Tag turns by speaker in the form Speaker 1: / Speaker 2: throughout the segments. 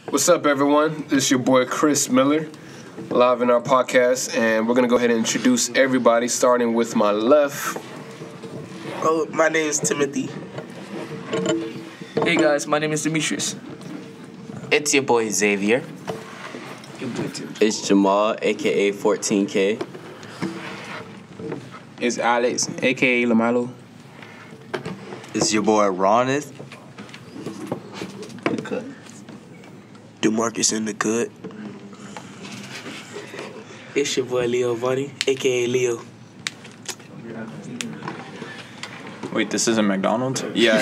Speaker 1: What's up, everyone? This is your boy Chris Miller, live in our podcast, and we're gonna go ahead and introduce everybody, starting with my left.
Speaker 2: Oh, my name is Timothy.
Speaker 3: Hey guys, my name is Demetrius.
Speaker 4: It's your boy Xavier.
Speaker 5: It's Jamal, aka 14K.
Speaker 6: It's Alex, a.k.a. Lamalo.
Speaker 7: It's your boy Ronith.
Speaker 2: DeMarcus in the cut. It's your boy Leo Vani, a.k.a. Leo.
Speaker 6: Wait, this isn't McDonald's?
Speaker 7: Yeah,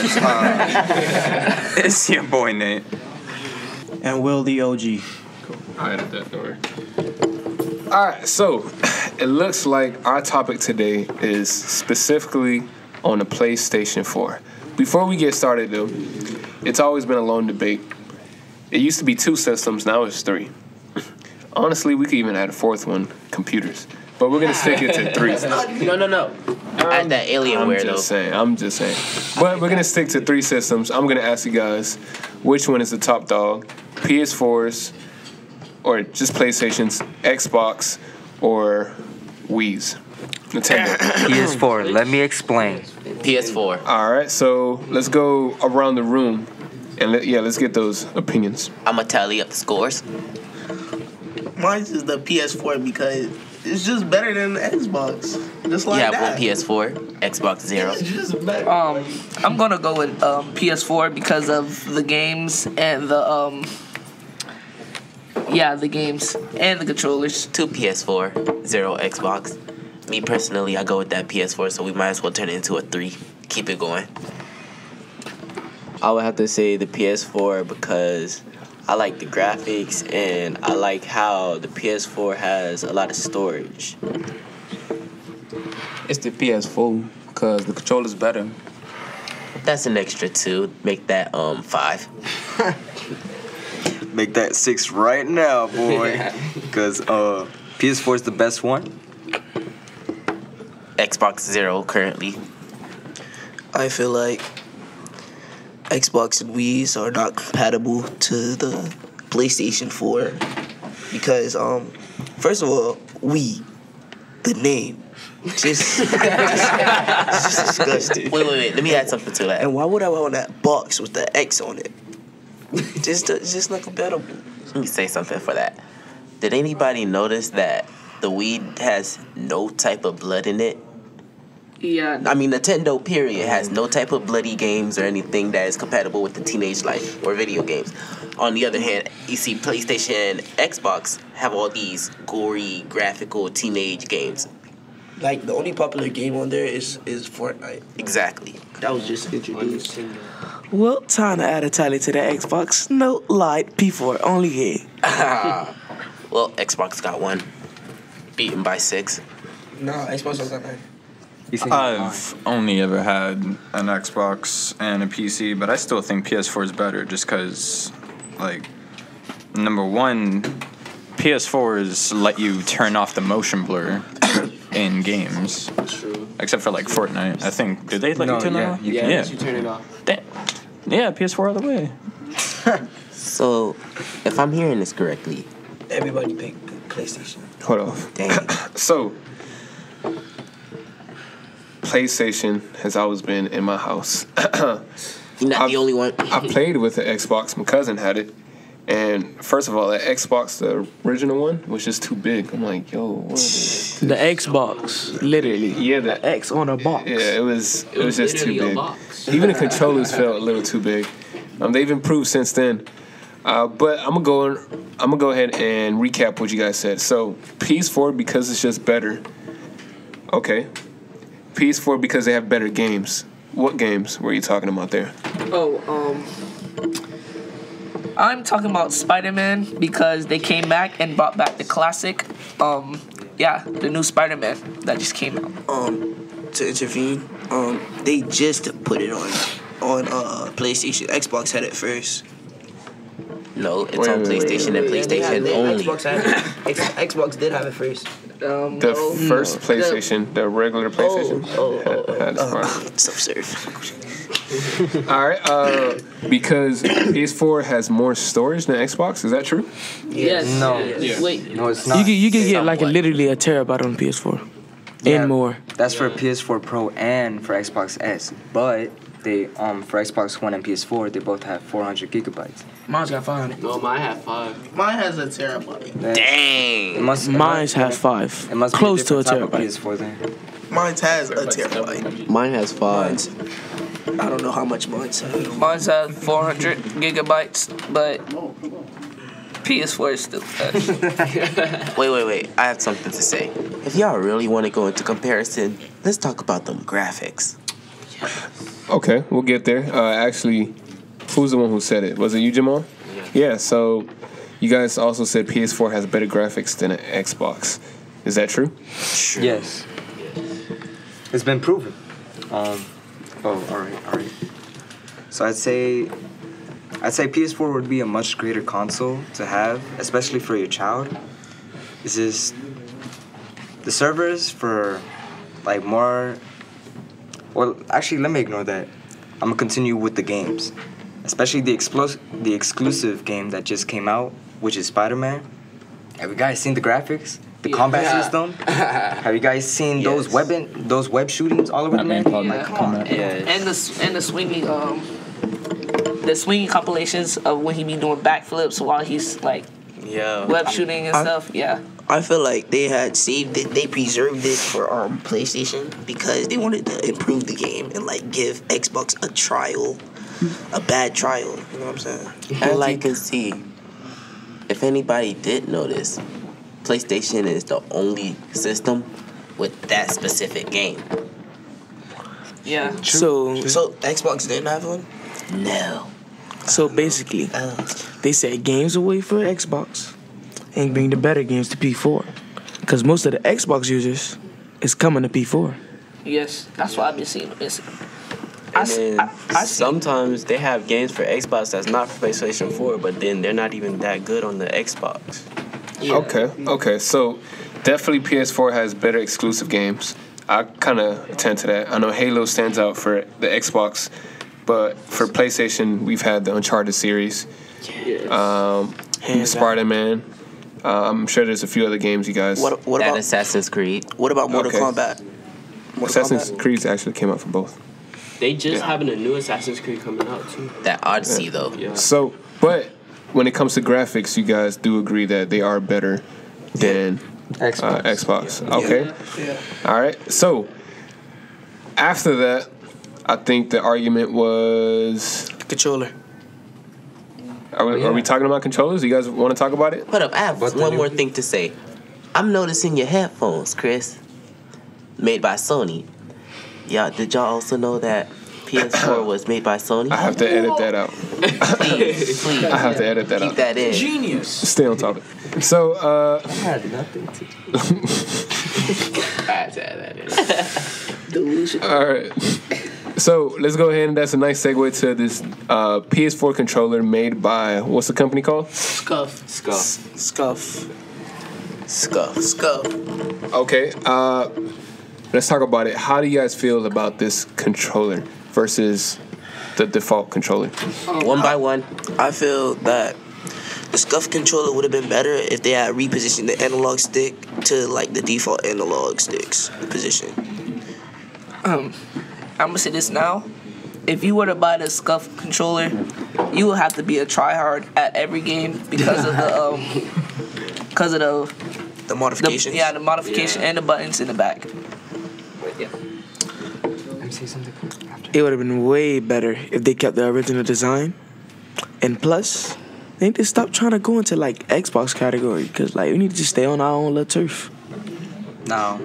Speaker 7: it's your boy Nate.
Speaker 8: And Will the OG.
Speaker 1: I added that door. Alright, so it looks like our topic today is specifically on the PlayStation 4. Before we get started though, it's always been a long debate. It used to be 2 systems, now it's 3. Honestly, we could even add a 4th one, computers. But we're gonna stick it to 3.
Speaker 4: No. Add that Alienware though.
Speaker 1: I'm just saying. But we're gonna stick to 3 systems. I'm gonna ask you guys which one is the top dog, PS4s, or just PlayStations, Xbox, or Wii's. Nintendo.
Speaker 5: PS4, let me explain.
Speaker 4: PS4.
Speaker 1: Alright, so let's go around the room and let's get those opinions.
Speaker 4: I'ma tally up the scores.
Speaker 2: Mine is the PS4 because it's just better than the Xbox. Just like
Speaker 4: You have
Speaker 2: that.
Speaker 4: one PS4, Xbox 0.
Speaker 2: It's just better.
Speaker 3: I'm gonna go with PS4 because of the games and the games and the controllers.
Speaker 4: 2 PS4, 0 Xbox. Me personally, I go with that PS4, so we might as well turn it into a 3. Keep it going.
Speaker 5: I would have to say the PS4 because I like the graphics and I like how the PS4 has a lot of storage.
Speaker 6: It's the PS4 because the controller's better.
Speaker 4: That's an extra 2. Make that 5.
Speaker 7: Make that 6 right now, boy. Because PS4 is the best one.
Speaker 4: Xbox 0 currently.
Speaker 2: I feel like Xbox and Wii's are not compatible to the PlayStation 4 because, first of all, Wii, the name, just disgusting.
Speaker 4: Wait. Let me add something to that.
Speaker 2: And why would I want that box with the X on it? Just not compatible.
Speaker 4: Let me say something for that. Did anybody notice that the Wii has no type of blood in it?
Speaker 3: Yeah.
Speaker 4: I mean, Nintendo, period, has no type of bloody games or anything that is compatible with the teenage life or video games. On the other hand, you see PlayStation and Xbox have all these gory, graphical teenage games.
Speaker 2: Like, the only popular game on there is Fortnite.
Speaker 4: Exactly.
Speaker 2: That was just introduced. Well, time to add a tally to the Xbox. No light, P4, only here.
Speaker 4: Well, Xbox got 1. Beaten by 6.
Speaker 2: No, Xbox was got 9.
Speaker 6: I've only ever had an Xbox and a PC, but I still think PS4 is better just because, like, number one, PS4s let you turn off the motion blur in games.
Speaker 1: True.
Speaker 6: Except for, like, Fortnite. I think, did they let you turn that off?
Speaker 1: Yeah, you turn it off.
Speaker 6: Damn. Yeah, PS4 all the way.
Speaker 4: So, if I'm hearing this correctly,
Speaker 2: Everybody picked PlayStation.
Speaker 1: Hold on.
Speaker 4: dang.
Speaker 1: So, PlayStation has always been in my house.
Speaker 4: You're not the only one.
Speaker 1: I played with the Xbox. My cousin had it. And first of all, the Xbox, the original one, was just too big. I'm like, yo, what is
Speaker 2: The Xbox, literally.
Speaker 1: Yeah, the
Speaker 2: X on a box.
Speaker 1: Yeah, it was just too big. Even the controllers felt a little too big. They've improved since then. But I'm gonna go ahead and recap what you guys said. So PS4 because it's just better. Okay. PS4 because they have better games. What games were you talking about there?
Speaker 3: I'm talking about Spider-Man because they came back and brought back the classic. The new Spider-Man that just came out.
Speaker 2: To intervene, they just put it on PlayStation. Xbox had it first.
Speaker 4: No, it's on PlayStation and PlayStation only.
Speaker 2: Xbox did have it first.
Speaker 1: The first PlayStation, the regular PlayStation. Had Spider-Man.
Speaker 2: Self-serve.
Speaker 1: All right. Because PS4 has more storage than Xbox. Is that true?
Speaker 3: Yes.
Speaker 8: No.
Speaker 3: Yes. Wait.
Speaker 7: No, it's not.
Speaker 9: You could get like literally a terabyte on PS4
Speaker 7: Yeah,
Speaker 9: and more.
Speaker 7: That's for PS4 Pro and for Xbox S. But they for Xbox One and PS4, they both have 400 gigabytes.
Speaker 9: Mine's got 500.
Speaker 5: No, mine have 5.
Speaker 10: Mine has a terabyte.
Speaker 4: Dang.
Speaker 9: Mine's has 5.
Speaker 7: It must
Speaker 9: Close
Speaker 7: be
Speaker 9: to a
Speaker 7: different type of
Speaker 9: terabyte.
Speaker 7: PS4 then.
Speaker 10: Mine has a terabyte.
Speaker 5: Mine has 5.
Speaker 2: I don't know how much mine's have.
Speaker 3: Mine's at 400 gigabytes, but PS4 is still better.
Speaker 4: Wait. I have something to say. If y'all really want to go into comparison, let's talk about them graphics.
Speaker 1: Okay, we'll get there. Actually, who's the one who said it? Was it you, Jamal? Yeah. So, you guys also said PS4 has better graphics than an Xbox. Is that true?
Speaker 7: Yes. It's been proven. All right. So I'd say PS4 would be a much greater console to have, especially for your child. It's just the servers for like more. Well, actually, let me ignore that. I'm gonna continue with the games, especially the exclusive game that just came out, which is Spider-Man. Have you guys seen the graphics? The combat system? Have you guys seen those web shootings all over the map?
Speaker 3: And the swinging compilations of when he be doing backflips while he's like web shooting and stuff. Yeah.
Speaker 2: I feel like they had saved it. They preserved it for PlayStation because they wanted to improve the game and like give Xbox a trial, a bad trial. You know what I'm saying?
Speaker 4: As you can see, if anybody did notice, PlayStation is the only system with that specific game.
Speaker 3: Yeah.
Speaker 2: So Xbox didn't have one.
Speaker 4: No.
Speaker 9: So basically, they said games away for Xbox and bring the better games to P4. Because most of the Xbox users is coming to P4.
Speaker 3: Yes, that's what I've been seeing.
Speaker 5: Sometimes they have games for Xbox that's not for PlayStation 4, but then they're not even that good on the Xbox.
Speaker 3: Yeah.
Speaker 1: Okay. So, definitely PS4 has better exclusive games. I kind of attend to that. I know Halo stands out for the Xbox, but for PlayStation, we've had the Uncharted series, Spider-Man. I'm sure there's a few other games you guys.
Speaker 2: What about
Speaker 4: Assassin's Creed?
Speaker 2: What about Mortal Kombat?
Speaker 1: Assassin's Creed actually came out for both.
Speaker 5: They just having a new Assassin's Creed coming out too.
Speaker 4: That Odyssey though.
Speaker 5: Yeah.
Speaker 1: So, but when it comes to graphics, you guys do agree that they are better than Xbox. Okay.
Speaker 10: Yeah.
Speaker 1: All right. So after that, I think the argument was.
Speaker 2: Controller.
Speaker 1: Are we talking about controllers? You guys want to talk about it?
Speaker 4: Hold up, I have one more thing to say. I'm noticing your headphones, Chris. Made by Sony. Did y'all also know that PS4 was made by Sony?
Speaker 1: I have to edit that out.
Speaker 4: Please.
Speaker 1: I have to edit that out.
Speaker 4: Keep that in.
Speaker 10: Genius.
Speaker 1: Stay on topic. So,
Speaker 7: I had nothing to do.
Speaker 5: I had to add that in.
Speaker 1: all right. So let's go ahead and that's a nice segue to this PS4 controller made by what's the company called?
Speaker 10: Scuff.
Speaker 1: Okay. Let's talk about it. How do you guys feel about this controller versus the default controller?
Speaker 4: One by one.
Speaker 2: I feel that the Scuff controller would have been better if they had repositioned the analog stick to like the default analog sticks position.
Speaker 3: I'm gonna say this now. If you were to buy the Scuff controller, you will have to be a tryhard at every game because of
Speaker 2: The modifications.
Speaker 3: the modification and the buttons in the back.
Speaker 7: Let me say something after.
Speaker 9: It would have been way better if they kept the original design. And plus, they need to stop trying to go into like Xbox category because like we need to just stay on our own little turf.
Speaker 7: Now,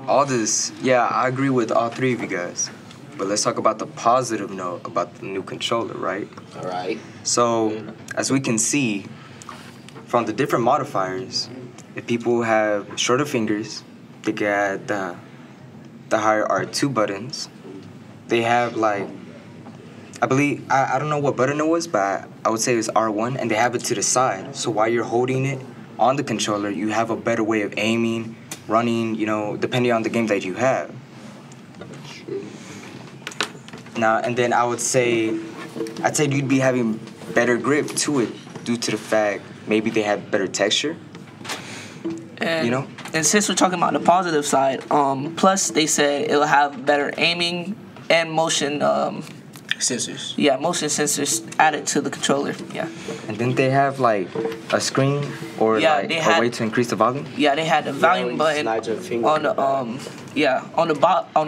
Speaker 7: all this, I agree with all three of you guys. But let's talk about the positive note about the new controller, right?
Speaker 4: All right.
Speaker 7: So, as we can see from the different modifiers, if people have shorter fingers, they get the higher R2 buttons. They have like, I believe, I don't know what button it was, but I would say it's R1, and they have it to the side. So while you're holding it on the controller, you have a better way of aiming, running, depending on the game that you have. Now and then I'd say you'd be having better grip to it due to the fact maybe they have better texture.
Speaker 3: And,
Speaker 7: You know?
Speaker 3: And since we're talking about the positive side, plus they said it'll have better aiming and motion.
Speaker 2: Sensors.
Speaker 3: Yeah, motion sensors added to the controller. Yeah.
Speaker 7: And didn't they have like a screen or
Speaker 3: Yeah,
Speaker 7: like
Speaker 3: they
Speaker 7: a
Speaker 3: had-
Speaker 7: way to increase the volume?
Speaker 3: Yeah, they had the volume button
Speaker 5: slide your finger.
Speaker 3: on the on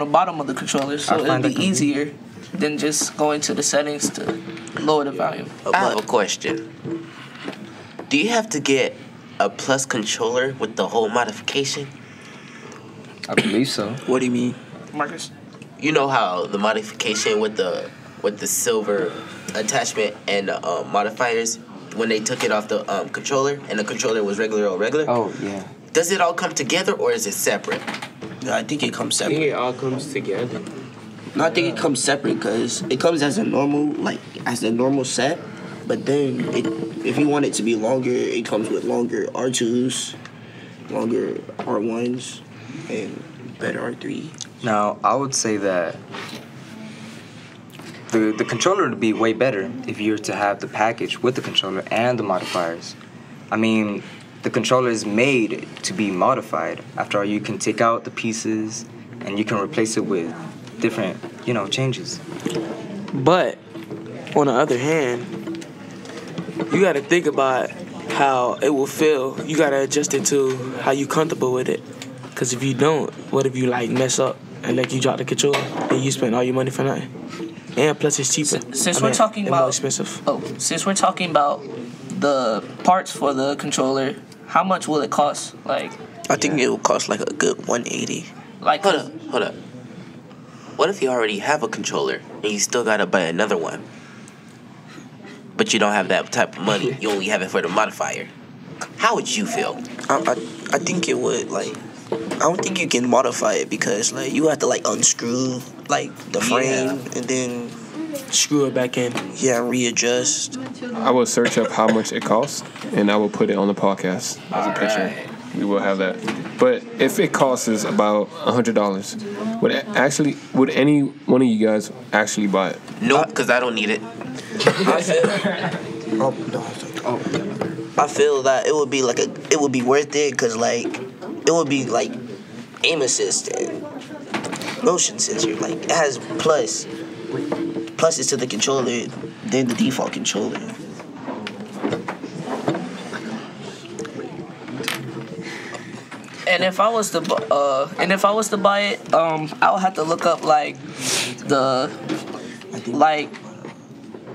Speaker 3: the bottom of the controller, so
Speaker 7: I
Speaker 3: it'd
Speaker 7: find
Speaker 3: be
Speaker 7: that convenient.
Speaker 3: easier than just going to the settings to lower the volume.
Speaker 4: I have a question. Do you have to get a Plus controller with the whole modification?
Speaker 7: I believe so.
Speaker 2: What do you mean?
Speaker 3: Marcus.
Speaker 4: You know how the modification with the silver attachment and the modifiers, when they took it off the controller and the controller was regular.
Speaker 7: Oh yeah.
Speaker 4: Does it all come together or is it separate?
Speaker 2: No, I think it comes
Speaker 5: I think
Speaker 2: separate.
Speaker 5: it all comes together.
Speaker 2: No, I think it comes separate because it comes as a normal set, but then if you want it to be longer, it comes with longer R2s, longer R1s, and better R3.
Speaker 7: Now I would say that the controller would be way better if you were to have the package with the controller and the modifiers. I mean, the controller is made to be modified. After all, you can take out the pieces and you can replace it with different, changes.
Speaker 9: But on the other hand, you got to think about how it will feel. You got to adjust it to how you comfortable with it. Because if you don't, what if you mess up and you drop the controller and you spend all your money for nothing? And plus it's cheaper.
Speaker 3: Since we're talking
Speaker 9: and
Speaker 3: about
Speaker 9: more expensive.
Speaker 3: Since we're talking about the parts for the controller, how much will it cost?
Speaker 2: I think it will cost like a good 180.
Speaker 4: Hold up. What if you already have a controller and you still gotta buy another one? But you don't have that type of money. You only have it for the modifier. How would you feel?
Speaker 2: I think it would I don't think you can modify it because you have to unscrew the frame and then
Speaker 9: Screw it back in.
Speaker 2: readjust.
Speaker 1: I will search up how much it costs, and I will put it on the podcast as a picture. We will have that. But if it costs us about $100, would any one of you guys actually buy it?
Speaker 4: Nope, because I don't need it.
Speaker 2: I feel that it would be it would be worth it because it would be aim assist and motion sensor. It has pluses to the controller than the default controller.
Speaker 3: And if I was to buy it, I would have to look up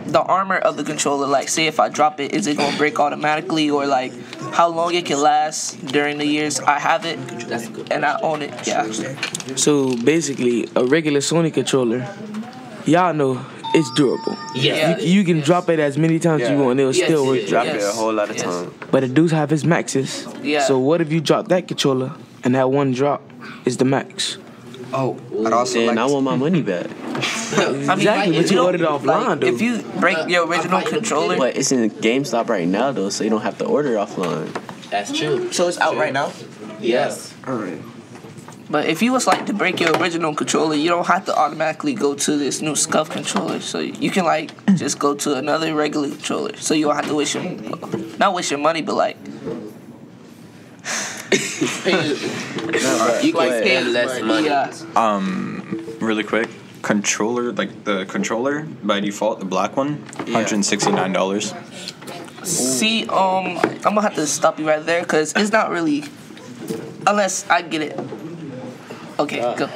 Speaker 3: the armor of the controller. Say if I drop it, is it gonna break automatically, or how long it can last during the years I have it and I own it. Yeah.
Speaker 9: So basically, a regular Sony controller, y'all know it's durable.
Speaker 3: Yeah.
Speaker 9: You can drop it as many times as you want, it'll still work.
Speaker 5: Drop it a whole lot of time.
Speaker 9: But it does have its maxes.
Speaker 3: Yeah.
Speaker 9: So what if you drop that controller and that one drop is the max?
Speaker 7: Oh, I'd also
Speaker 5: Then
Speaker 7: like
Speaker 5: I want my money back.
Speaker 9: Exactly, but you ordered it offline, though.
Speaker 3: If you break your original controller,
Speaker 5: But it's in GameStop right now, though, so you don't have to order offline.
Speaker 4: That's true.
Speaker 2: So it's out right now?
Speaker 4: Yes.
Speaker 2: Alright.
Speaker 3: but if you was to break your original controller, you don't have to automatically go to this new scuff controller. So you can just go to another regular controller. So you don't have to waste not waste your money, but
Speaker 4: You can pay less money.
Speaker 3: yeah.
Speaker 6: Really quick, controller, the controller by default, the black one, $169.
Speaker 3: See, I'm gonna have to stop you right there because it's not really, unless I get it. Okay, go.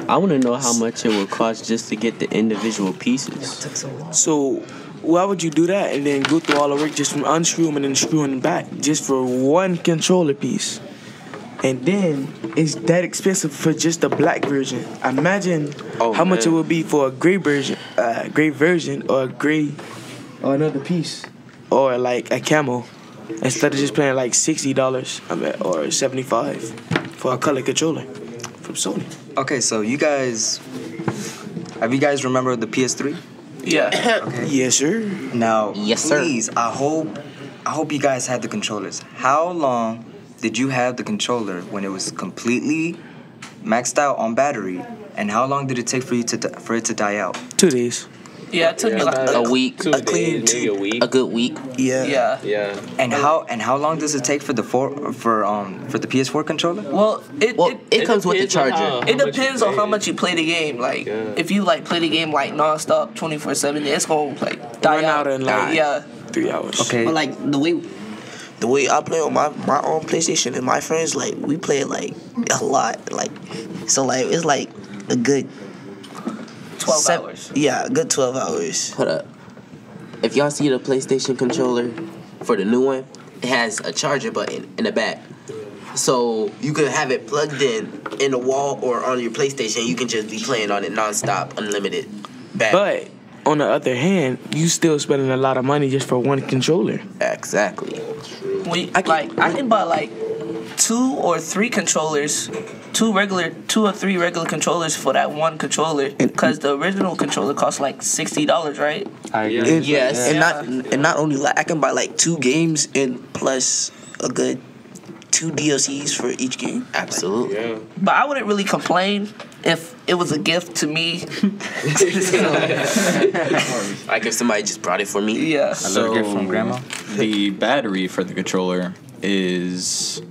Speaker 5: I want to know how much it would cost just to get the individual pieces.
Speaker 9: So why would you do that and then go through all the work just from unscrewing and then screwing them back just for one controller piece? And then it's that expensive for just the black version. Imagine how much it would be for a gray version, or a gray, or another piece, or a camo, instead of just paying $60, or $75 for a color controller from Sony.
Speaker 7: Okay, so have you guys remembered the PS3?
Speaker 3: Yeah.
Speaker 7: Okay.
Speaker 9: Yes, sir.
Speaker 7: Now,
Speaker 4: Yes, sir.
Speaker 7: please, I hope you guys had the controllers. How long did you have the controller when it was completely maxed out on battery And how long did it take for you for it to die out?
Speaker 9: 2 days.
Speaker 3: Yeah, it took me like
Speaker 4: A week,
Speaker 2: a clean
Speaker 5: maybe a week.
Speaker 4: a good week.
Speaker 2: Yeah.
Speaker 3: yeah.
Speaker 5: Yeah.
Speaker 7: And how long does it take for the the PS4 controller?
Speaker 3: Well,
Speaker 4: It comes with the
Speaker 5: depends on
Speaker 4: charger.
Speaker 5: how
Speaker 3: it
Speaker 5: much
Speaker 3: depends
Speaker 5: you
Speaker 3: on how
Speaker 5: play.
Speaker 3: much you play the game. Like,
Speaker 5: Yeah.
Speaker 3: if you like play the game like nonstop, 24/7, it's gonna like die
Speaker 9: Run out in, like,
Speaker 3: yeah.
Speaker 9: 3 hours.
Speaker 7: Okay.
Speaker 10: But like
Speaker 2: The way I play on my own PlayStation and my friends, like we play it like a lot, like so like it's like a good
Speaker 3: 12 hours.
Speaker 2: Yeah, a good 12 hours.
Speaker 4: Hold up. If y'all see the PlayStation controller for the new one, it has a charger button in the back. So you can have it plugged in the wall or on your PlayStation. You can just be playing on it nonstop, unlimited.
Speaker 9: But on the other hand, you still spending a lot of money just for one controller.
Speaker 4: Exactly.
Speaker 3: I can buy like 2 or 3 controllers, 2 or 3 regular controllers for that one controller, because the original controller costs like $60, right?
Speaker 7: I agree.
Speaker 2: And,
Speaker 4: Yes.
Speaker 2: and not only like I can buy like 2 games and plus a good 2 DLCs for each game.
Speaker 4: Absolutely.
Speaker 5: Yeah.
Speaker 3: But I wouldn't really complain if it was a gift to me.
Speaker 4: Like if somebody just brought it for me.
Speaker 3: Yeah.
Speaker 7: A little gift from grandma.
Speaker 6: The battery for the controller is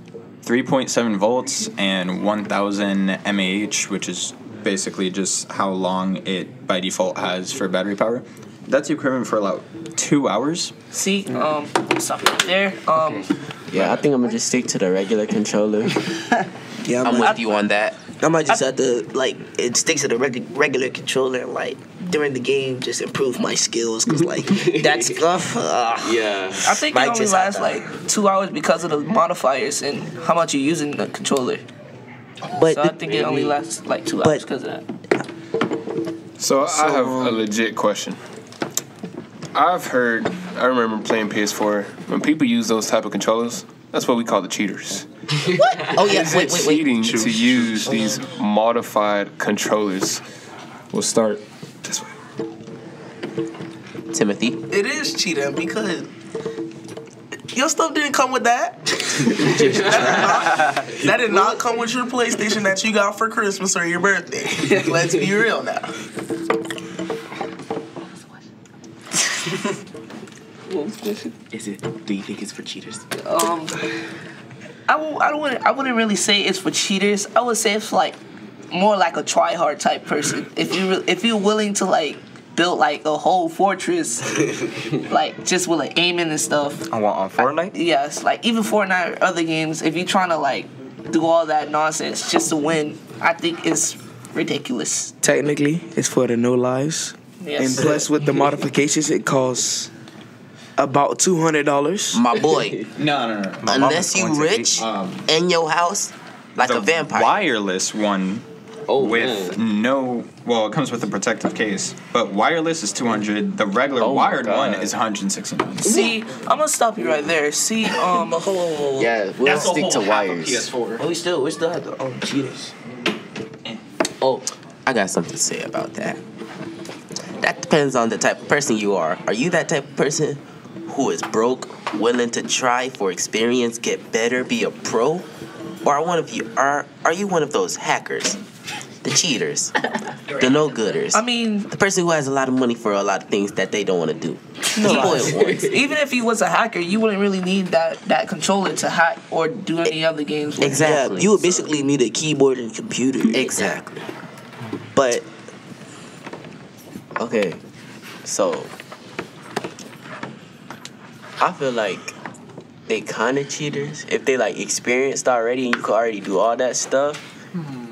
Speaker 6: 3.7 volts and 1000 mAh, which is basically just how long it by default has for battery power. That's equivalent for about 2 hours.
Speaker 3: See, stop right there.
Speaker 5: Yeah, I think I'm gonna just stick to the regular controller.
Speaker 2: Yeah,
Speaker 4: I'm with you on that.
Speaker 2: I might just have to like it sticks to the regular controller and like during the game just improve my skills because like that stuff.
Speaker 5: Yeah.
Speaker 3: I think it
Speaker 2: Might
Speaker 3: only
Speaker 2: just
Speaker 3: lasts
Speaker 2: have
Speaker 3: like 2 hours because of the modifiers and how much you're using the controller.
Speaker 2: But
Speaker 3: So I think it only lasts like 2 hours because of that.
Speaker 1: So I have a legit question. I remember playing PS4. When people use those type of controllers, that's what we call the cheaters.
Speaker 2: oh yeah,
Speaker 1: Is it cheating to use these modified controllers? We'll start this way.
Speaker 4: Timothy.
Speaker 10: it is cheating because your stuff didn't come with that. that did not come with your PlayStation that you got for Christmas or your birthday. Let's be real now.
Speaker 5: Is it? Do you think it's for cheaters?
Speaker 3: I wouldn't really say it's for cheaters. I would say it's like more like a try hard type person. If you're willing to like build like a whole fortress, like just with like aiming and stuff.
Speaker 7: On Fortnite?
Speaker 3: Yes, like even Fortnite or other games. If you're trying to like do all that nonsense just to win, I think it's ridiculous.
Speaker 9: Technically, it's for the no lives.
Speaker 3: Yes.
Speaker 9: And plus, with the modifications, it costs about $200.
Speaker 4: My boy.
Speaker 6: No.
Speaker 4: Unless you rich in your house, like a vampire.
Speaker 6: Wireless one
Speaker 5: Oh,
Speaker 6: with
Speaker 5: man.
Speaker 6: it comes with a protective case, but wireless is 200. The regular
Speaker 5: Oh my
Speaker 6: wired one
Speaker 5: God.
Speaker 6: is 169.
Speaker 3: See, I'm gonna stop you right there. See,
Speaker 5: Yeah, we'll stick to wires.
Speaker 2: But we still have the cheaters.
Speaker 4: Oh, I got something to say about that. That depends on the type of person you are. Are you that type of person who is broke, willing to try for experience, get better, be a pro? Or are you one of those hackers? The cheaters, the no-gooders.
Speaker 3: I mean,
Speaker 4: The person who has a lot of money for a lot of things that they don't want to do. People at once.
Speaker 3: even if he was a hacker, you wouldn't really need that controller to hack or do any other games with.
Speaker 4: Exactly.
Speaker 2: Yeah, you would basically need a keyboard and computer.
Speaker 4: Exactly.
Speaker 2: But
Speaker 5: Okay, so I feel like they kind of cheaters if they like experienced already and you could already do all that stuff,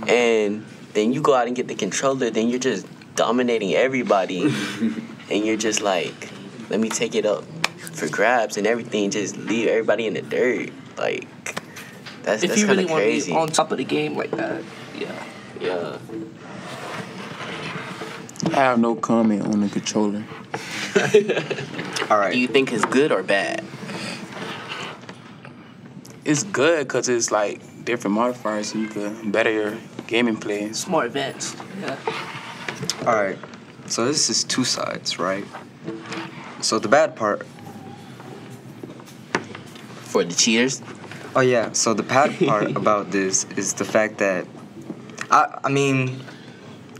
Speaker 5: and then you go out and get the controller, then you're just dominating everybody, and you're just like, let me take it up for grabs and everything, just leave everybody in the dirt. Like that's
Speaker 3: If you
Speaker 5: kind
Speaker 3: really
Speaker 5: of
Speaker 3: want to
Speaker 5: crazy.
Speaker 3: be on top of the game like that, yeah.
Speaker 5: Yeah.
Speaker 9: I have no comment on the controller.
Speaker 7: All right.
Speaker 4: Do you think it's good or bad?
Speaker 11: It's good because it's like different modifiers and you could better your gaming play.
Speaker 3: It's more advanced. Yeah.
Speaker 7: All right. So this is two sides, right? So the bad part.
Speaker 4: For the cheaters?
Speaker 7: Oh yeah. So the bad part about this is the fact that, I mean,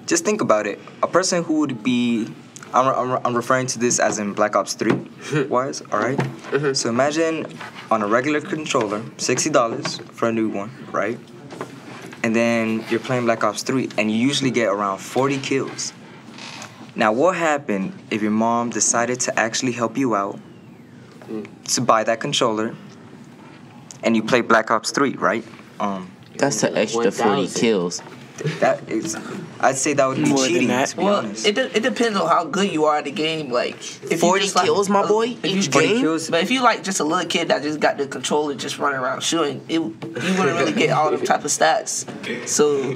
Speaker 7: just think about it. A person who would be, I'm referring to this as in Black Ops 3 wise, all right? So imagine on a regular controller, $60 for a new one, right? And then you're playing Black Ops 3 and you usually get around 40 kills. Now, what happened if your mom decided to actually help you out to buy that controller and you play Black Ops 3, right?
Speaker 4: That's an extra 40 kills.
Speaker 7: That is, I'd say that would be
Speaker 9: More than
Speaker 7: cheating.
Speaker 9: that.
Speaker 7: To be
Speaker 3: Well,
Speaker 7: honest.
Speaker 3: it depends on how good you are at the game. Like, if
Speaker 4: 40
Speaker 3: you just, like,
Speaker 4: kills, my boy,
Speaker 3: if you-
Speaker 4: each
Speaker 7: 40
Speaker 4: game?
Speaker 7: kills.
Speaker 3: But if you like just a little kid that just got the controller just running around shooting, you wouldn't really get all them type of stats. So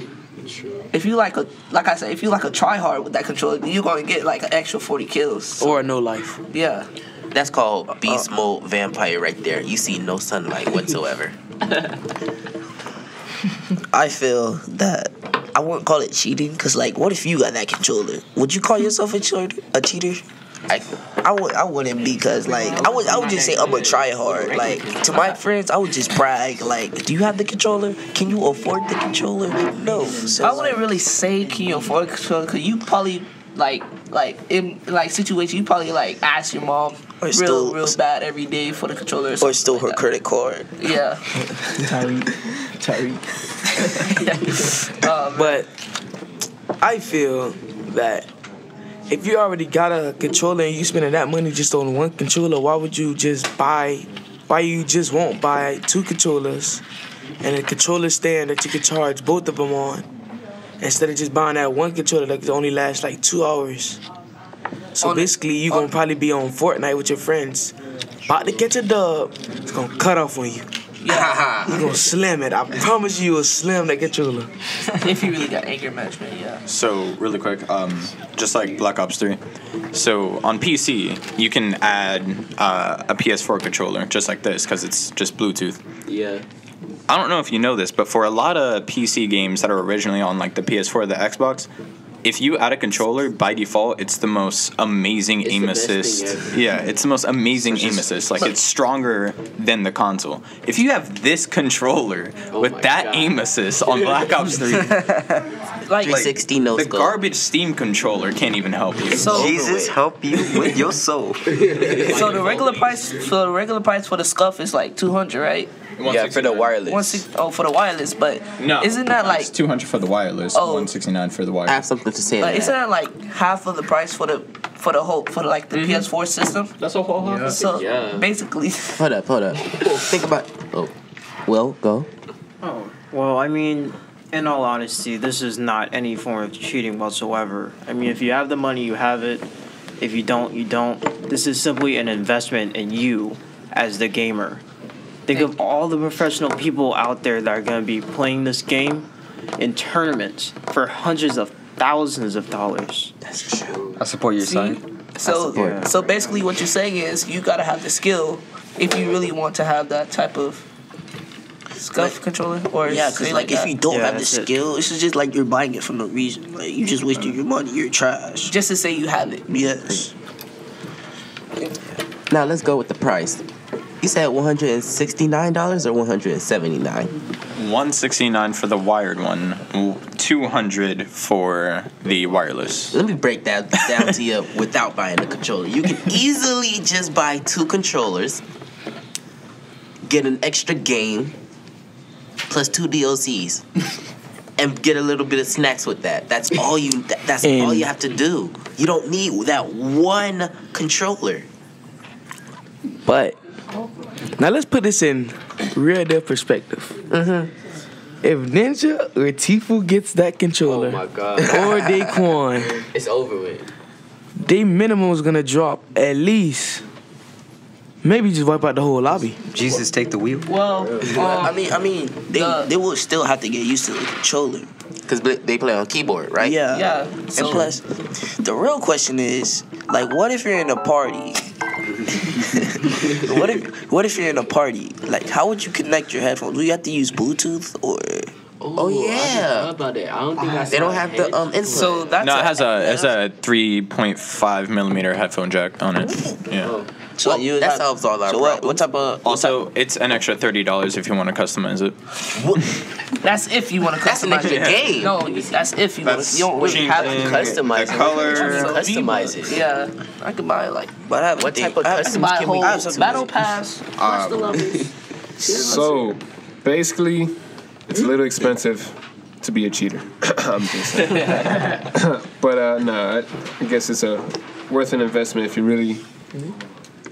Speaker 3: if you like I said, if you like a try hard with that controller, you're gonna get like an extra 40 kills. So,
Speaker 9: Or no life.
Speaker 3: yeah.
Speaker 4: That's called beast mode vampire right there. You see no sunlight whatsoever.
Speaker 2: I feel that I wouldn't call it cheating, cause like, what if you got that controller? Would you call yourself a cheater? I wouldn't, because like I would just say I'm a try hard. Like, to my friends, I would just brag. Like, do you have the controller? Can you afford the controller? No. So
Speaker 3: I wouldn't really say can you afford a controller, because you probably like in like situations you probably like ask your mom
Speaker 2: Or still-
Speaker 3: real bad every day for the controller,
Speaker 2: or still her
Speaker 3: like that.
Speaker 2: credit card.
Speaker 3: Yeah.
Speaker 9: Tyreek. But I feel that if you already got a controller and you spending that money just on one controller, why would you just buy? Why you just won't buy two controllers and a controller stand that you could charge both of them on, instead of just buying that one controller that could only last like 2 hours? So basically, you gonna probably be on Fortnite with your friends, about to catch a dub. It's gonna cut off on you.
Speaker 3: Yeah.
Speaker 9: You gonna slam it. I promise you, will slam that controller.
Speaker 3: If you really got anger management, yeah.
Speaker 6: So really quick, just like Black Ops 3. So on PC, you can add a PS4 controller just like this because it's just Bluetooth.
Speaker 5: Yeah.
Speaker 6: I don't know if you know this, but for a lot of PC games that are originally on like the PS4 or the Xbox, if you add a controller, by default, it's the most amazing aim
Speaker 5: the best thing
Speaker 6: assist.
Speaker 5: ever.
Speaker 6: Yeah, it's the most amazing aim assist. Like, it's stronger than the console. If you have this controller with
Speaker 5: my
Speaker 6: that
Speaker 5: God.
Speaker 6: aim assist on Black Ops 3,
Speaker 3: Like
Speaker 4: 360 no
Speaker 6: the
Speaker 4: scope.
Speaker 6: garbage Steam controller can't even help you.
Speaker 3: so
Speaker 7: Jesus help you with your soul.
Speaker 3: so the regular price for the scuff is like 200, right?
Speaker 5: Yeah, for the wireless.
Speaker 3: For the wireless, but
Speaker 6: No,
Speaker 3: isn't that like
Speaker 6: it's 200 for the wireless,
Speaker 3: Oh.
Speaker 6: 169 for the
Speaker 4: I have
Speaker 6: wireless.
Speaker 4: something to say to
Speaker 3: like, isn't
Speaker 4: that.
Speaker 3: that like half of the price for the like the PS4 system?
Speaker 11: That's a whole half.
Speaker 3: So
Speaker 5: Yeah.
Speaker 3: basically,
Speaker 4: Hold up. Think about. Oh, well, go.
Speaker 8: Oh, well, I mean, in all honesty, this is not any form of cheating whatsoever. I mean, if you have the money, you have it. If you don't, you don't. This is simply an investment in you as the gamer. Think of all the professional people out there that are going to be playing this game in tournaments for hundreds of thousands of dollars.
Speaker 7: I support your side.
Speaker 3: so basically, what you're saying is you gotta have the skill if you really want to have that type of scuff controller, or
Speaker 2: Yeah, because
Speaker 3: say
Speaker 2: like if
Speaker 3: that.
Speaker 2: you don't
Speaker 8: Yeah,
Speaker 2: have the
Speaker 8: that's it.
Speaker 2: skill, it's just like you're buying it for no reason. Like, you just wasted your money. You're trash.
Speaker 3: just to say you have it.
Speaker 2: Yes.
Speaker 4: Now let's go with the price. You said $169 or $179?
Speaker 6: 169 for the wired one, 200 for the wireless.
Speaker 4: Let me break that down to you without buying a controller. You can easily just buy 2 controllers, get an extra game, plus 2 DLCs, and get a little bit of snacks with that. That's all you. That's all you have to do. You don't need that one controller.
Speaker 9: But now let's put this in real deal perspective. If Ninja or Tifu gets that controller,
Speaker 5: Oh my God.
Speaker 9: or Daquan,
Speaker 5: It's over with.
Speaker 9: they minimum is gonna drop at least, maybe just wipe out the whole lobby.
Speaker 7: Jesus, take the wheel.
Speaker 3: Well,
Speaker 2: I mean, they will still have to get used to the controller.
Speaker 4: Because they play on keyboard, right?
Speaker 2: Yeah.
Speaker 3: Yeah,
Speaker 2: And
Speaker 3: so-
Speaker 2: plus, the real question is, like, what if you're in a party? what if you're in a party? Like, how would you connect your headphones? Do you have to use Bluetooth or?
Speaker 4: Oh, yeah.
Speaker 5: I forgot about that. I don't think
Speaker 4: They don't have the input.
Speaker 3: So that's
Speaker 6: No, it has a 3.5 millimeter headphone jack on it. Yeah.
Speaker 3: So
Speaker 4: Well, that solves all our
Speaker 3: what
Speaker 4: problems.
Speaker 3: type of?
Speaker 6: Also, it's an extra $30 if you want to customize it.
Speaker 3: That's if you want to
Speaker 4: That's an
Speaker 3: customize
Speaker 4: extra
Speaker 3: it.
Speaker 4: game.
Speaker 3: No, that's if you want.
Speaker 6: That's
Speaker 3: You don't really have to
Speaker 6: changing
Speaker 3: customize
Speaker 6: the
Speaker 3: it.
Speaker 6: color.
Speaker 3: Customize it. Yeah, I could buy like.
Speaker 2: But I have
Speaker 4: What type of
Speaker 3: I could buy
Speaker 4: customs
Speaker 3: a
Speaker 4: can we
Speaker 3: whole
Speaker 4: get to
Speaker 3: battle
Speaker 4: it?
Speaker 3: pass. Plus the levels.
Speaker 1: So, basically, it's a little expensive to be a cheater. I'm just saying. But no, I guess it's worth an investment if you're really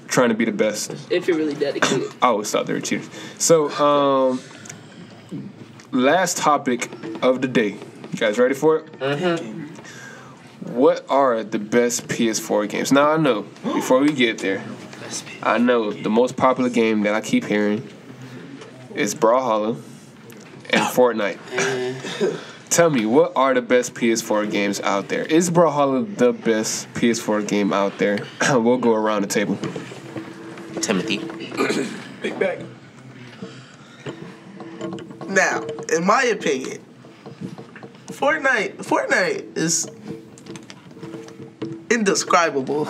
Speaker 1: trying to be the best.
Speaker 3: If you're really dedicated.
Speaker 1: I always thought they were cheaters. So, last topic of the day. You guys ready for it?
Speaker 3: Mm-hmm.
Speaker 1: What are the best PS4 games? Now, I know, before we get there, I know the most popular game that I keep hearing is Brawlhalla and Fortnite. Tell me, what are the best PS4 games out there? Is Brawlhalla the best PS4 game out there? We'll go around the table.
Speaker 4: Timothy.
Speaker 10: Big bag. Now, in my opinion, Fortnite is indescribable.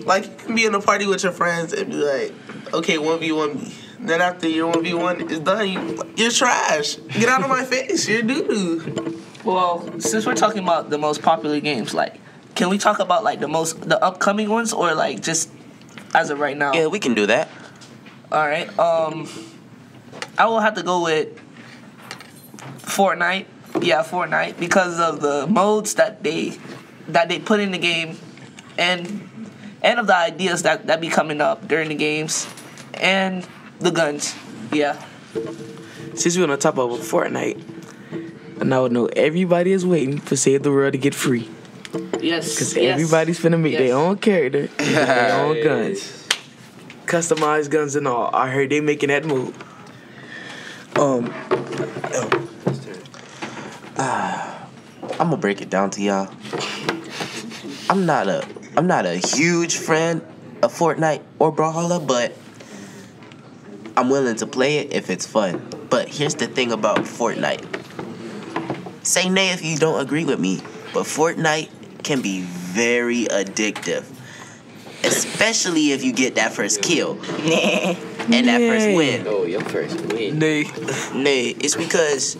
Speaker 10: Like, you can be in a party with your friends and be like, okay, 1v1 me. Then after your 1v1 is done, you're trash. Get out of my face. You're doo-doo.
Speaker 3: Well, since we're talking about the most popular games, like, can we talk about like the upcoming ones, or like just as of right now?
Speaker 4: Yeah, we can do that.
Speaker 3: All right. I will have to go with Fortnite. Yeah, Fortnite, because of the modes that they put in the game, and of the ideas that be coming up during the games, and the guns. Yeah.
Speaker 9: Since we're on the top of Fortnite, and I would know everybody is waiting for Save the World to get free.
Speaker 3: Yes.
Speaker 9: Because everybody's finna make their own character, with their own guns, customized guns and all. I heard they making that move.
Speaker 4: I'm gonna break it down to y'all. I'm not a huge fan of Fortnite or Brawlhalla, but I'm willing to play it if it's fun. But here's the thing about Fortnite. Say nay if you don't agree with me, but Fortnite can be very addictive. Especially if you get that first kill. And that first win.
Speaker 5: Oh, your first win.
Speaker 2: Nay, it's because,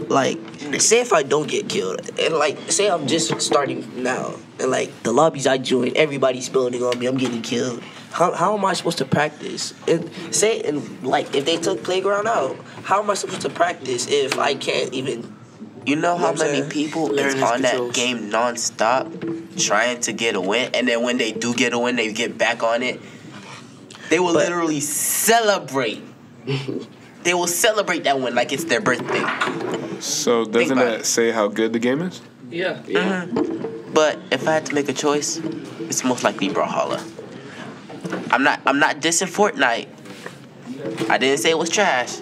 Speaker 2: like, say if I don't get killed, and like, say I'm just starting now, and like the lobbies I join, everybody's building on me, I'm getting killed. How am I supposed to practice? And like, if they took Playground out, how am I supposed to practice if I can't even?
Speaker 4: You know how
Speaker 2: what I'm
Speaker 4: many
Speaker 2: saying?
Speaker 4: people
Speaker 2: Learn
Speaker 4: is
Speaker 2: his
Speaker 4: on that
Speaker 2: controls.
Speaker 4: game non-stop trying to get a win, and then when they do get a win, they get back on it. They will literally celebrate. They will celebrate that win like it's their birthday.
Speaker 1: So doesn't
Speaker 4: about
Speaker 1: that
Speaker 4: it.
Speaker 1: say how good the game is?
Speaker 3: Yeah.
Speaker 4: But if I had to make a choice, it's most likely Brawlhalla. I'm not dissing Fortnite. I didn't say it was trash.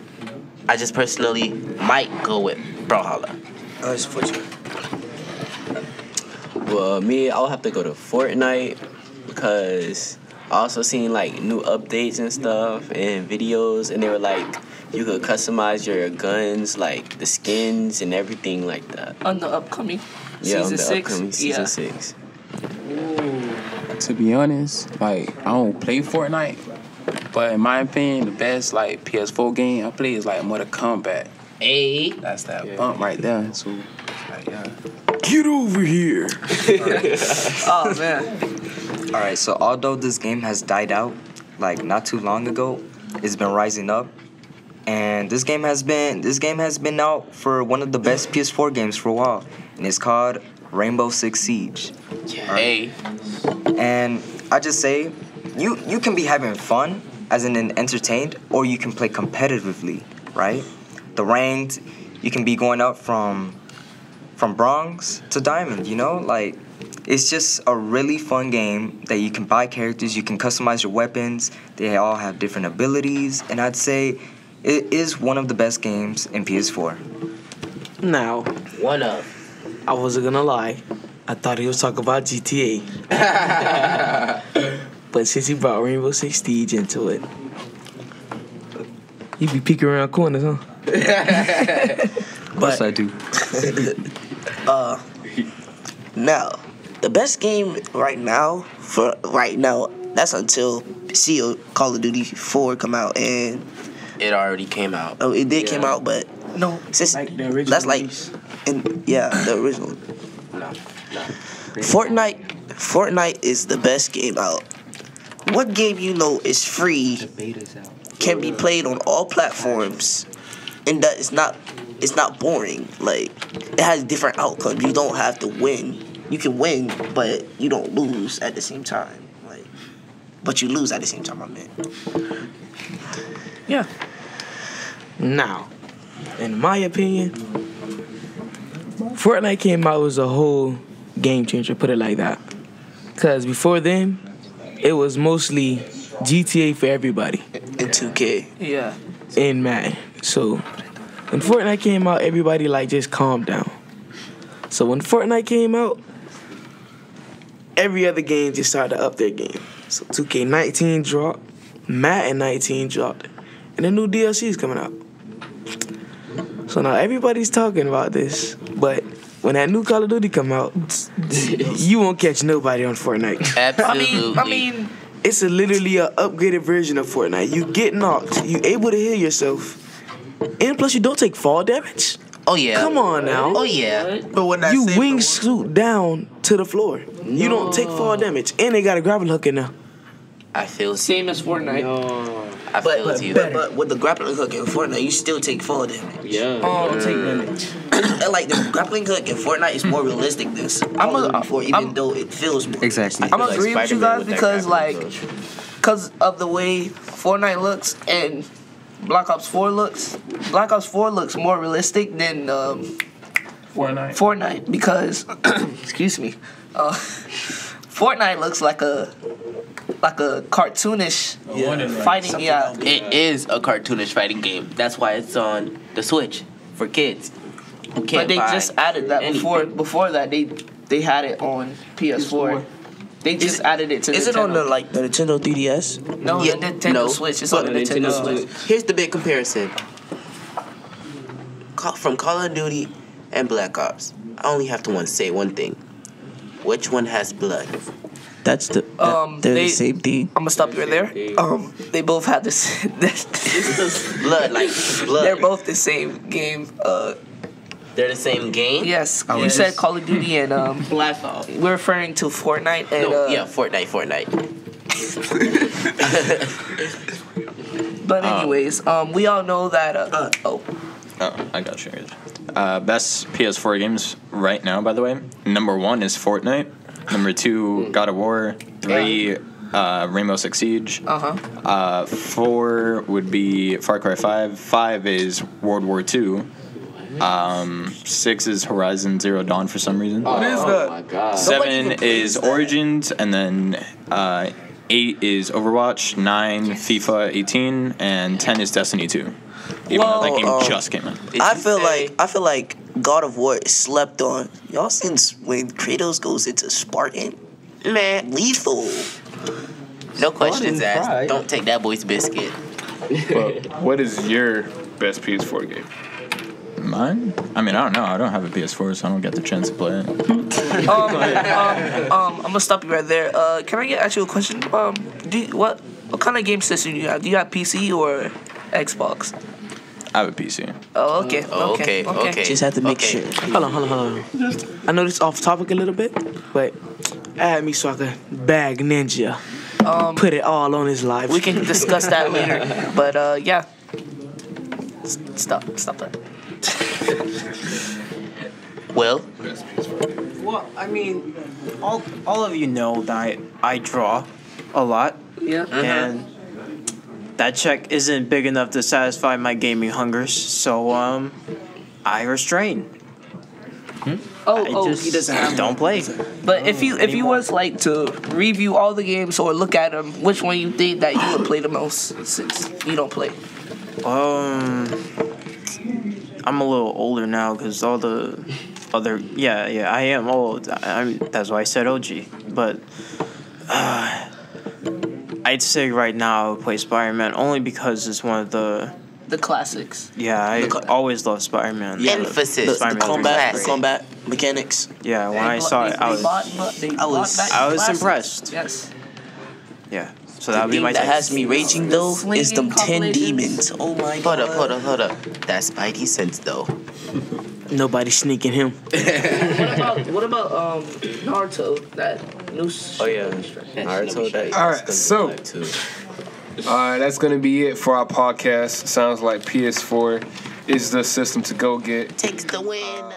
Speaker 4: I just personally might go with Brawlhalla.
Speaker 2: It's fortunate.
Speaker 5: Well, me, I'll have to go to Fortnite because I also seen like new updates and stuff and videos, and they were like you could customize your guns, like the skins and everything like that.
Speaker 3: On the upcoming
Speaker 5: Yeah, on
Speaker 3: season
Speaker 5: the
Speaker 3: 6.
Speaker 5: upcoming season 6.
Speaker 11: To be honest, like I don't play Fortnite, but in my opinion, the best like PS4 game I play is like Mortal Kombat.
Speaker 3: Hey.
Speaker 11: That's that bump right there. So, like, yeah.
Speaker 9: Get over here.
Speaker 3: Oh man.
Speaker 7: All right, so although this game has died out, like not too long ago, it's been rising up, and this game has been out for one of the best PS4 games for a while, and it's called Rainbow Six Siege.
Speaker 11: Hey.
Speaker 7: And I just say, you can be having fun, as in entertained, or you can play competitively, right? The ranked, you can be going up from bronze to diamond, you know? Like, it's just a really fun game that you can buy characters, you can customize your weapons, they all have different abilities, and I'd say it is one of the best games in PS4.
Speaker 9: Now,
Speaker 4: One of.
Speaker 9: I wasn't gonna lie. I thought he was talking about GTA. But since he brought Rainbow Six Siege into it, he be peeking around corners, huh?
Speaker 7: Yes, I do.
Speaker 2: Now, the best game right now, that's until Call of Duty 4 come out, and
Speaker 4: It already came out.
Speaker 2: oh, it did came out, but
Speaker 9: No,
Speaker 2: since
Speaker 9: like the original.
Speaker 2: that's like,
Speaker 9: release.
Speaker 2: and yeah, the original.
Speaker 4: No.
Speaker 2: Fortnite is the best game out. What game you know is free, can be played on all platforms, and that it's not boring. Like, it has different outcomes. You don't have to win. You can win, but you don't lose at the same time. Like, but you lose at the same time. I mean,
Speaker 3: Yeah.
Speaker 9: Now, in my opinion, Fortnite came out was a whole game changer, put it like that. Cause before then, it was mostly GTA for everybody
Speaker 2: in 2K.
Speaker 3: Yeah.
Speaker 9: and Madden. So when Fortnite came out, everybody like just calmed down. So when Fortnite came out, every other game just started to up their game. So 2K19 dropped, Madden 19 dropped, and the new DLC is coming out. So now everybody's talking about this, but when that new Call of Duty come out, you won't catch nobody on Fortnite.
Speaker 4: Absolutely.
Speaker 3: I mean,
Speaker 9: It's literally an upgraded version of Fortnite. You get knocked, you able to heal yourself, and plus you don't take fall damage.
Speaker 4: Oh yeah.
Speaker 9: Come on now.
Speaker 4: Oh yeah.
Speaker 10: But when that
Speaker 9: You
Speaker 10: safe-
Speaker 9: wingsuit down to the floor. You don't take fall damage, and they got a grappling hook in there.
Speaker 4: I feel
Speaker 3: same as Fortnite.
Speaker 4: I feel you.
Speaker 2: But with the grappling hook in Fortnite, you still take fall damage.
Speaker 11: Yeah.
Speaker 9: Don't take damage.
Speaker 2: And like the grappling hook in Fortnite is more realistic than Call of Duty 4, even though it feels more.
Speaker 7: Exactly.
Speaker 3: I'm
Speaker 4: like
Speaker 3: agree with you
Speaker 4: Spider-Man
Speaker 3: guys
Speaker 4: with that
Speaker 3: because
Speaker 4: grappling
Speaker 3: because of the way Fortnite looks and Black Ops 4 looks. Black Ops 4 looks more realistic than Fortnite because excuse me, Fortnite looks like a cartoonish fighting. Yeah,
Speaker 4: It is a cartoonish fighting game. That's why it's on the Switch for kids. Who can't
Speaker 3: but they
Speaker 4: buy
Speaker 3: just added that
Speaker 4: anything.
Speaker 3: before that they had it on PS4. They just added it to.
Speaker 2: Is
Speaker 3: Nintendo.
Speaker 2: it on the Nintendo 3DS?
Speaker 3: No,
Speaker 2: Yeah,
Speaker 3: the Nintendo
Speaker 4: no.
Speaker 3: Switch. It's on the Nintendo Switch.
Speaker 4: Here's the big comparison. From Call of Duty and Black Ops, I only have to say one thing. Which one has blood?
Speaker 2: That's the they're the same thing.
Speaker 3: I'm gonna stop you right there. They both have this.
Speaker 4: Blood, like blood.
Speaker 3: They're both the same game.
Speaker 4: They're the same game?
Speaker 3: Yes, you said Call of Duty and
Speaker 4: Black Ops.
Speaker 3: we're referring to Fortnite and
Speaker 4: No, yeah, Fortnite.
Speaker 3: But anyways, we all know that.
Speaker 6: Oh, I got you. Best PS4 games right now, by the way. Number 1 is Fortnite. Number 2, God of War. 3, Rainbow Six Siege. 4 would be Far Cry 5. 5 is World War II. 6 is Horizon Zero Dawn for some reason.
Speaker 11: What is that? Oh my god.
Speaker 6: 7 is Origins, and then 8 is Overwatch. 9 FIFA 18, and 10 is Destiny 2. Even though that game just came out.
Speaker 2: I feel like God of War is slept on. Y'all since when Kratos goes into Spartan, man, lethal.
Speaker 4: No questions asked. Don't take that boy's biscuit.
Speaker 1: But what is your best PS4 game?
Speaker 6: Mine? I mean, I don't know. I don't have a PS4, so I don't get the chance to play it.
Speaker 3: I'm gonna stop you right there. Can I ask you a question? What kind of game system do you have? Do you have PC or Xbox?
Speaker 6: I have a PC.
Speaker 3: Oh, okay.
Speaker 4: Okay.
Speaker 2: Just have to make sure.
Speaker 9: Hold on. I know this off topic a little bit, but add me so I can bag Ninja. Put it all on his life.
Speaker 3: We can discuss that later. But yeah. Stop that.
Speaker 4: Well,
Speaker 8: Well, I mean, all of you know that I draw a lot,
Speaker 3: Yeah.
Speaker 8: and that check isn't big enough to satisfy my gaming hungers. So I restrain. I just
Speaker 3: he doesn't have.
Speaker 8: don't play.
Speaker 3: But if you was like to review all the games or look at them, which one you think that you would play the most since you don't play?
Speaker 8: I'm a little older now because all the other I am old. That's why I said OG. But I'd say right now I would play Spider-Man only because it's one of the
Speaker 3: The classics.
Speaker 8: Yeah, I always loved Spider-Man.
Speaker 2: Yeah,
Speaker 4: Emphasis.
Speaker 2: the
Speaker 8: Spider-Man
Speaker 2: combat,
Speaker 8: was
Speaker 2: the
Speaker 8: great.
Speaker 2: combat mechanics.
Speaker 8: Yeah, when I saw it, I was impressed.
Speaker 3: Yes.
Speaker 8: Yeah, so
Speaker 2: The
Speaker 8: that would be
Speaker 2: thing
Speaker 8: my
Speaker 2: that
Speaker 8: take.
Speaker 2: has me raging though is them 10
Speaker 3: Swinging
Speaker 2: demons. Oh my god.
Speaker 4: Hold up. That's Spidey sense though.
Speaker 9: Nobody sneaking him.
Speaker 3: What about Naruto? That new.
Speaker 5: Oh yeah, Naruto. That
Speaker 1: All right, so that's gonna be it for our podcast. Sounds like PS4 is the system to go get.
Speaker 4: Takes the win.